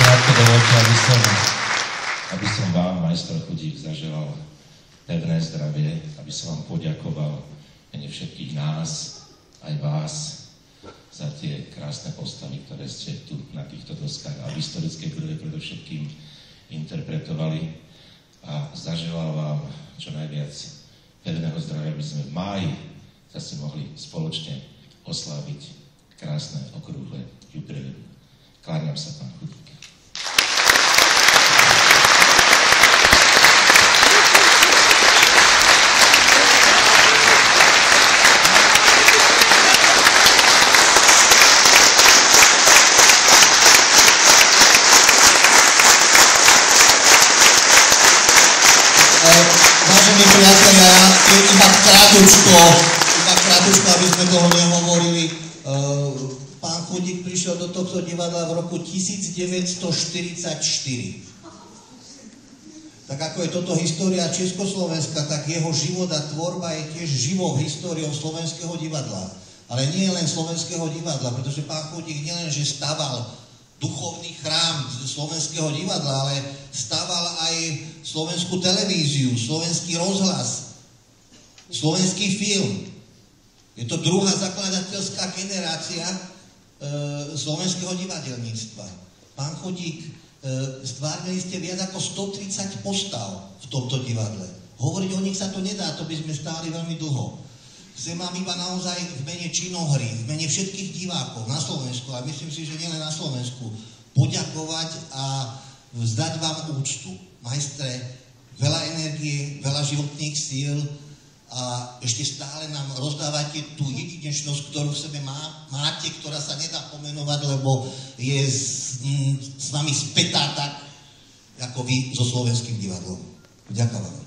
krátko dovolte, aby som vám, majster Chudík, zaželal pevné zdravie, aby som vám poďakoval mene všetkých nás, aj vás, za tie krásne postavy, ktoré ste tu na týchto doskách a v historickej hudbe predovšetkým interpretovali. A zaželal vám čo najviac pevného zdravia, aby sme v máji zase mohli spoločne osláviť krásne okrúhle jubileum. Kláňam sa, pán Chudík. Vážení priatelia, iba krátko, aby sme toho nehovorili. Pán Chudík prišiel do tohto divadla v roku 1944. Tak ako je toto história Československa, tak jeho život a tvorba je tiež živou históriou slovenského divadla. Ale nie len slovenského divadla, pretože pán Chudík nielen, že staval duchovný chrám slovenského divadla, ale staval aj slovenskú televíziu, slovenský rozhlas, slovenský film. Je to druhá zakladateľská generácia slovenského divadelníctva. Pán Chudík, stvárnili ste viac ako 130 postav v tomto divadle. Hovoriť o nich sa to nedá, to by sme stáli veľmi dlho. Chcem vám iba naozaj v mene činohry, v mene všetkých divákov na Slovensku, a myslím si, že nielen na Slovensku, poďakovať a vzdať vám úctu. Majstre, veľa energie, veľa životných síl a ešte stále nám rozdávate tú jedinečnosť, ktorú v sebe máte, ktorá sa nedá pomenovať, lebo je s vami spätá tak, ako vy so slovenským divadlom. Ďakujem vám.